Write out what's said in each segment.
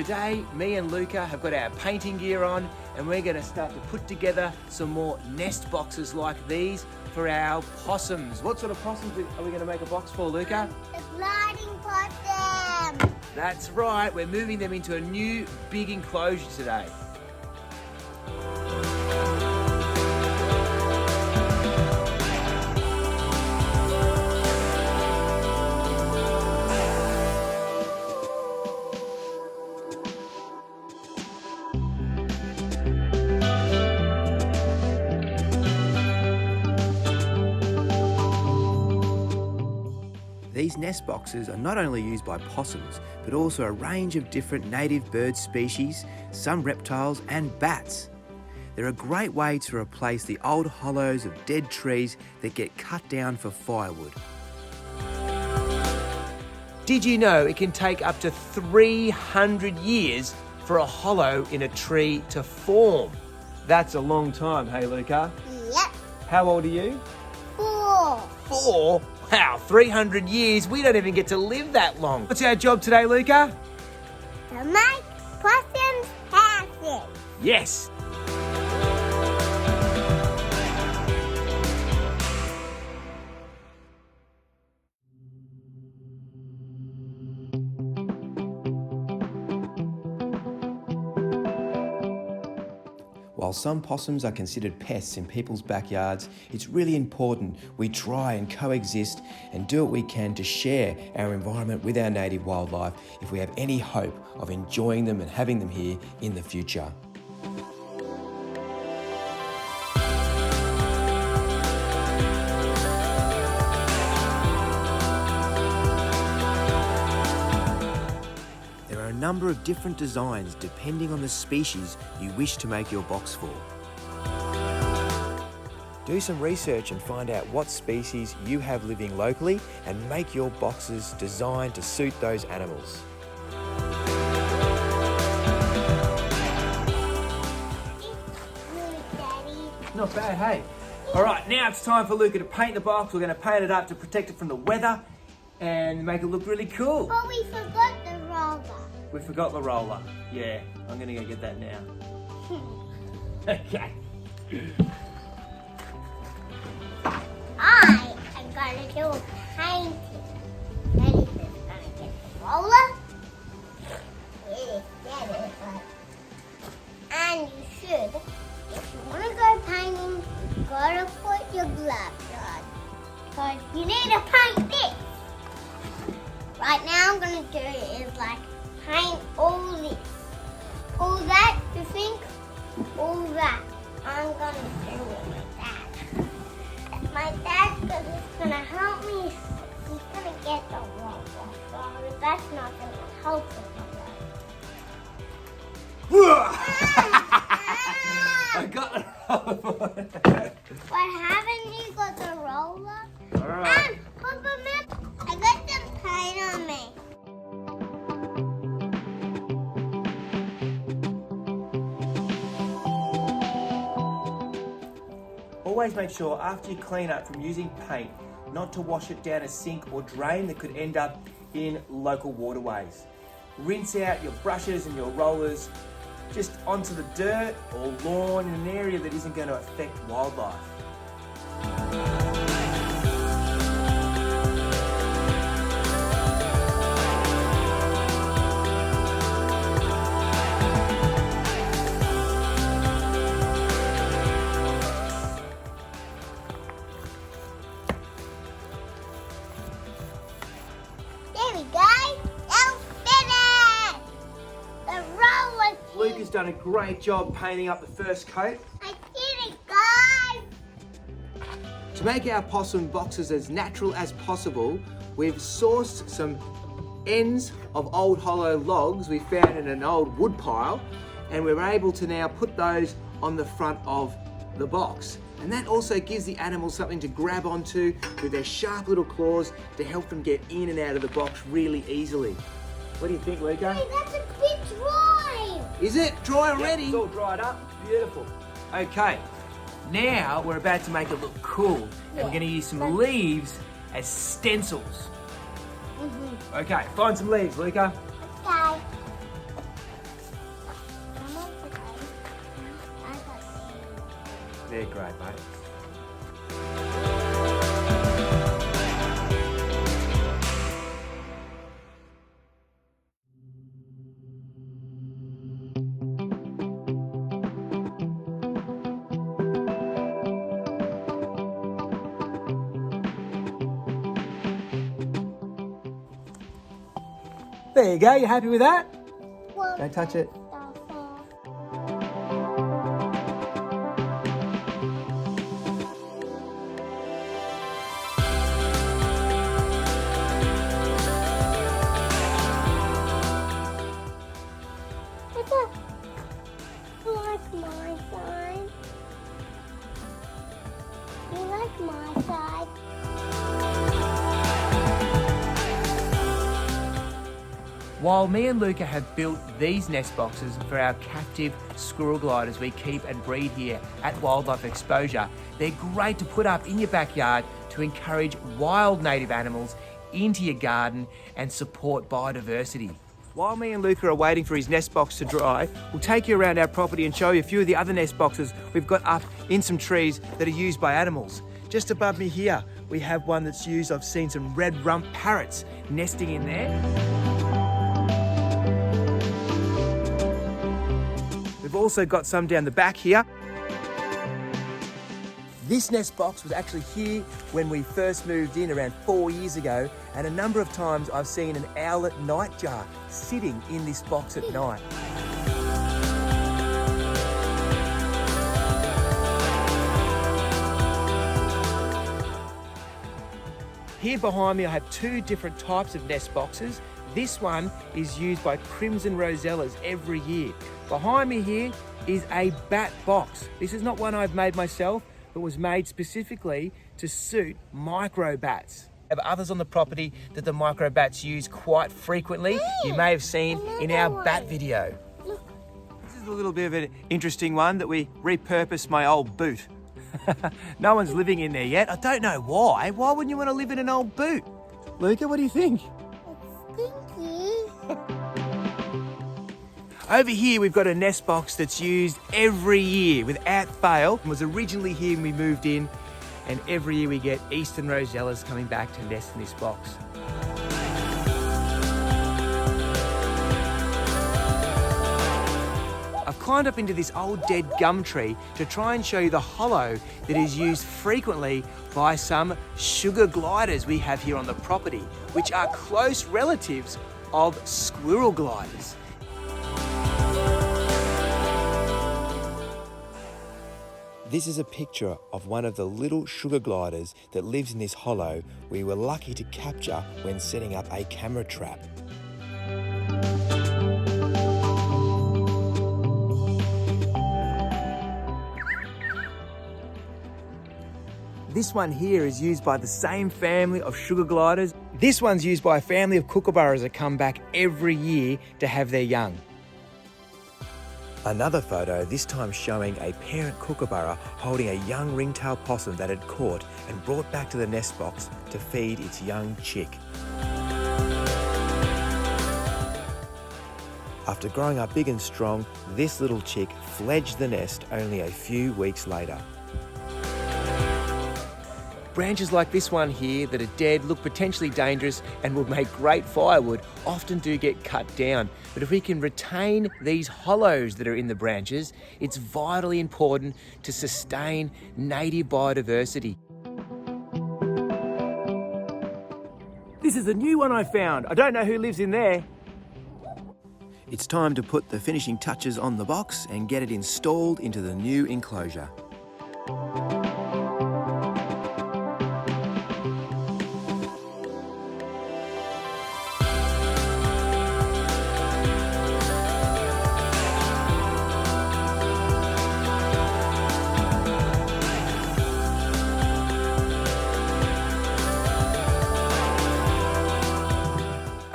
today, me and Luca have got our painting gear on and we're going to start to put together some more nest boxes like these for our possums. What sort of possums are we going to make a box for, Luca? The gliding possum. That's right, we're moving them into a new big enclosure today. These nest boxes are not only used by possums, but also a range of different native bird species, some reptiles and bats. They're a great way to replace the old hollows of dead trees that get cut down for firewood. Did you know it can take up to 300 years for a hollow in a tree to form? That's a long time, hey Luca? Yep. How old are you? 4. 4? Wow, 300 years, we don't even get to live that long. What's our job today, Luca? To make possums houses. Yes. While some possums are considered pests in people's backyards, it's really important we try and coexist and do what we can to share our environment with our native wildlife if we have any hope of enjoying them and having them here in the future. There are a number of different designs depending on the species you wish to make your box for. Do some research and find out what species you have living locally and make your boxes designed to suit those animals. Not bad, hey? All right, now it's time for Luca to paint the box. We're going to paint it up to protect it from the weather and make it look really cool. But we forgot the roller. We forgot the roller. Yeah, I'm going to go get that now. Okay. I am going to do a painting. Daddy's just going to get the roller. And you should, if you want to go painting, you got to put your gloves on. Because you need to paint this. Right now I'm going to do is like paint all this. All that, you think? All that. I'm going to do it with that. My dad, because it's going to help me, he's going to get the roller. So that's not going to help him. I got the roller. But haven't you got the roller? All right. Papa, I got the paint on me. Always make sure after you clean up from using paint not to wash it down a sink or drain that could end up in local waterways. Rinse out your brushes and your rollers just onto the dirt or lawn in an area that isn't going to affect wildlife. There we go. Now finished. The roller. Luke has done a great job painting up the first coat. I did it, guys. To make our possum boxes as natural as possible, we've sourced some ends of old hollow logs we found in an old wood pile, and we're able to now put those on the front of the box. And that also gives the animals something to grab onto with their sharp little claws to help them get in and out of the box really easily. What do you think, Luca? Hey, that's a bit dry. Is it dry already? It's all dried up. Beautiful. Okay, now we're about to make it look cool. And we're going to use some leaves as stencils. Okay, find some leaves, Luca. Okay. They're great, mate. There you go, you happy with that? Don't touch it. Like my side. You like my side? While me and Luca have built these nest boxes for our captive squirrel gliders we keep and breed here at Wildlife Exposure, they're great to put up in your backyard to encourage wild native animals into your garden and support biodiversity. While me and Luca are waiting for his nest box to dry, we'll take you around our property and show you a few of the other nest boxes we've got up in some trees that are used by animals. Just above me here, we have one that's used. I've seen some red rump parrots nesting in there. We've also got some down the back here. This nest box was actually here when we first moved in around 4 years ago, and a number of times I've seen an owlet-nightjar sitting in this box at night. Here behind me I have two different types of nest boxes. This one is used by crimson rosellas every year. Behind me here is a bat box. This is not one I've made myself, but was made specifically to suit micro bats. We have others on the property that the micro bats use quite frequently. You may have seen in our bat video. This is a little bit of an interesting one that we repurposed my old boot. No one's living in there yet. I don't know why. Why wouldn't you want to live in an old boot? Luca, what do you think? It's stinky. Over here, we've got a nest box that's used every year without fail. It was originally here when we moved in, and every year we get eastern rosellas coming back to nest in this box. I've climbed up into this old dead gum tree to try and show you the hollow that is used frequently by some sugar gliders we have here on the property, which are close relatives of squirrel gliders. This is a picture of one of the little sugar gliders that lives in this hollow we were lucky to capture when setting up a camera trap. This one here is used by the same family of sugar gliders. This one's used by a family of kookaburras that come back every year to have their young. Another photo, this time showing a parent kookaburra holding a young ringtail possum that had caught and brought back to the nest box to feed its young chick. After growing up big and strong, this little chick fledged the nest only a few weeks later. Branches like this one here that are dead, look potentially dangerous and would make great firewood, often do get cut down. But if we can retain these hollows that are in the branches, it's vitally important to sustain native biodiversity. This is a new one I found. I don't know who lives in there. It's time to put the finishing touches on the box and get it installed into the new enclosure.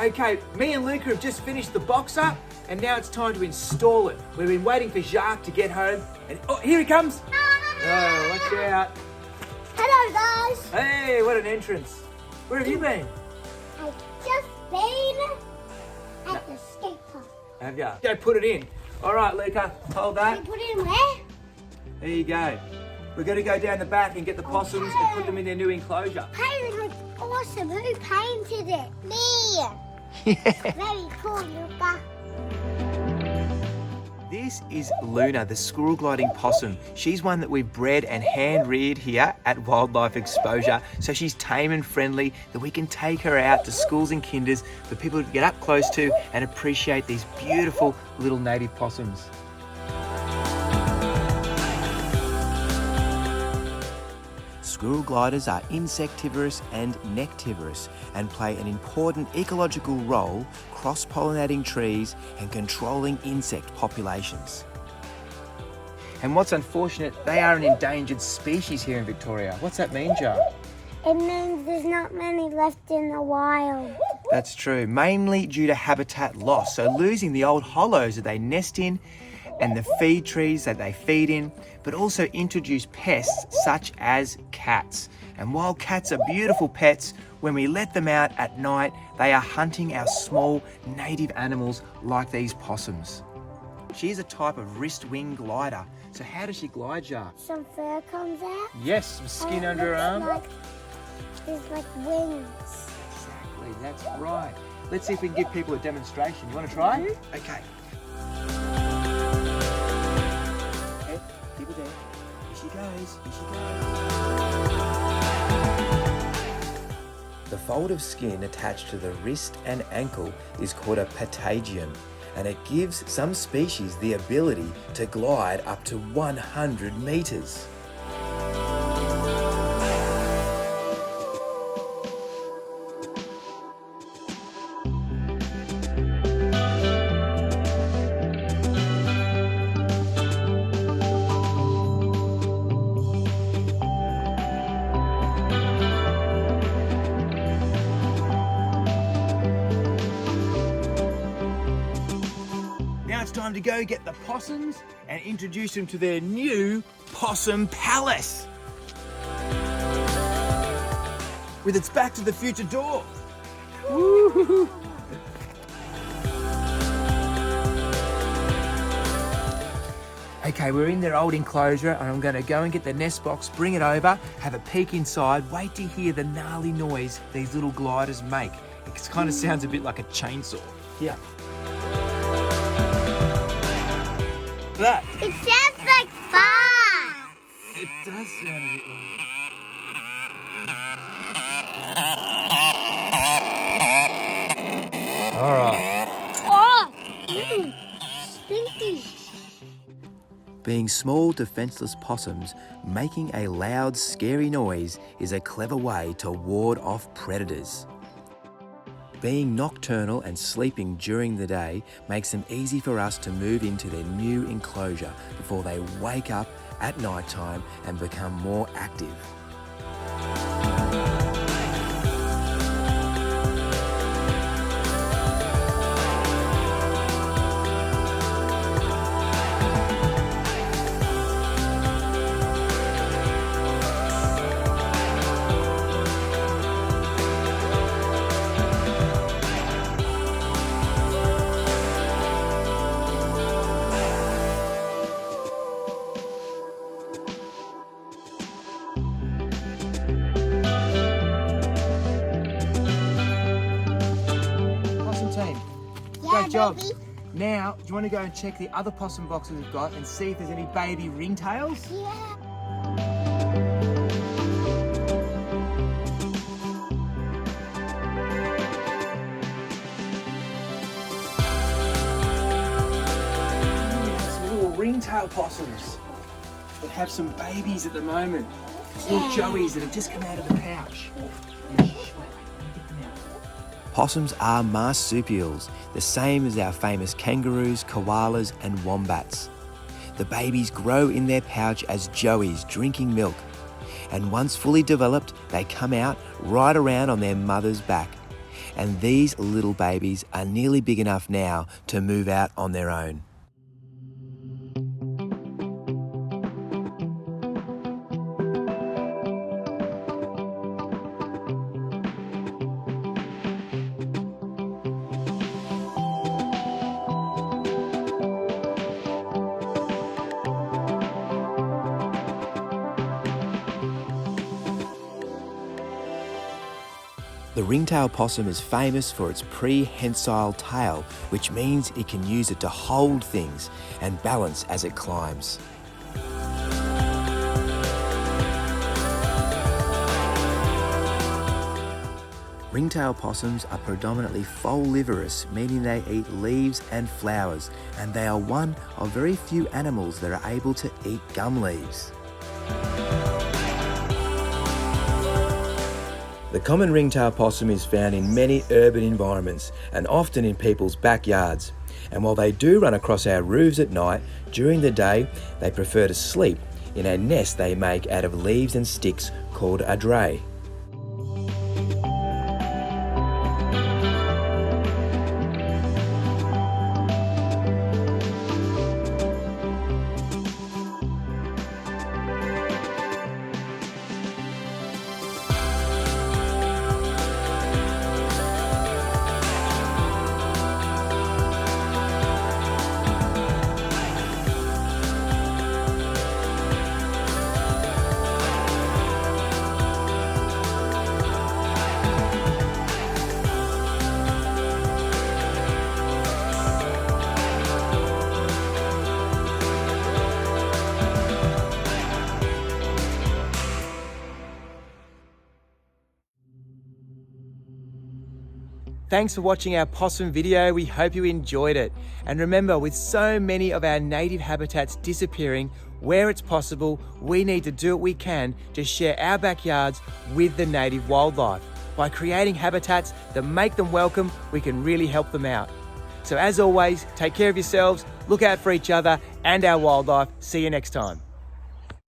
Okay, me and Luca have just finished the box up, and now it's time to install it. We've been waiting for Jacques to get home, and oh, here he comes! Oh, watch out! Hello, guys. Hey, what an entrance! Where have you been? I've just been at the skate park. Have ya? Go put it in. All right, Luca, hold that. You put it in where? There you go. We're going to go down the back and get the possums and put them in their new enclosure. Painting looks awesome. Who painted it? Me. Yeah. Very cool, Luca. This is Luna, the squirrel gliding possum. She's one that we've bred and hand-reared here at Wildlife Exposure, so she's tame and friendly, that we can take her out to schools and kinders for people to get up close to and appreciate these beautiful little native possums. Squirrel gliders are insectivorous and nectivorous and play an important ecological role cross-pollinating trees and controlling insect populations. And what's unfortunate, they are an endangered species here in Victoria. What's that mean, Jar? It means there's not many left in the wild. That's true, mainly due to habitat loss, so losing the old hollows that they nest in and the feed trees that they feed in, but also introduce pests such as cats. And while cats are beautiful pets, when we let them out at night, they are hunting our small native animals like these possums. She is a type of wrist wing glider. So how does she glide, Jar? Some fur comes out. Yes, some skin and it under her arm. looks there's like wings. Exactly, that's right. Let's see if we can give people a demonstration. You want to try? Mm-hmm. Okay. Okay, keep it there. Here she goes, here she goes. The fold of skin attached to the wrist and ankle is called a patagium, and it gives some species the ability to glide up to 100 meters. Now it's time to go get the possums and introduce them to their new possum palace with its Back to the Future door. Woo-hoo-hoo. Okay, we're in their old enclosure and I'm going to go and get the nest box, bring it over, have a peek inside, wait to hear the gnarly noise these little gliders make. It kind of sounds a bit like a chainsaw. Here. That. It sounds like fun. It does sound a bit like... All right. Oh, stinky. Being small, defenseless possums, making a loud, scary noise is a clever way to ward off predators. Being nocturnal and sleeping during the day makes them easy for us to move into their new enclosure before they wake up at night time and become more active. Team. Yeah, Great job. baby. Now, do you want to go and check the other possum boxes we've got and see if there's any baby ringtails? Yeah. Some little ringtail possums that have some babies at the moment. Little joeys that have just come out of the pouch. Possums are marsupials, the same as our famous kangaroos, koalas and wombats. The babies grow in their pouch as joeys drinking milk, and once fully developed, they come out right around on their mother's back. And these little babies are nearly big enough now to move out on their own. The ringtail possum is famous for its prehensile tail, which means it can use it to hold things and balance as it climbs. Ringtail possums are predominantly folivorous, meaning they eat leaves and flowers, and they are one of very few animals that are able to eat gum leaves. The common ringtail possum is found in many urban environments and often in people's backyards. And while they do run across our roofs at night, during the day they prefer to sleep in a nest they make out of leaves and sticks called a dray. Thanks for watching our possum video. We hope you enjoyed it. And remember, with so many of our native habitats disappearing, where it's possible, we need to do what we can to share our backyards with the native wildlife. By creating habitats that make them welcome, we can really help them out. So as always, take care of yourselves, look out for each other and our wildlife. See you next time.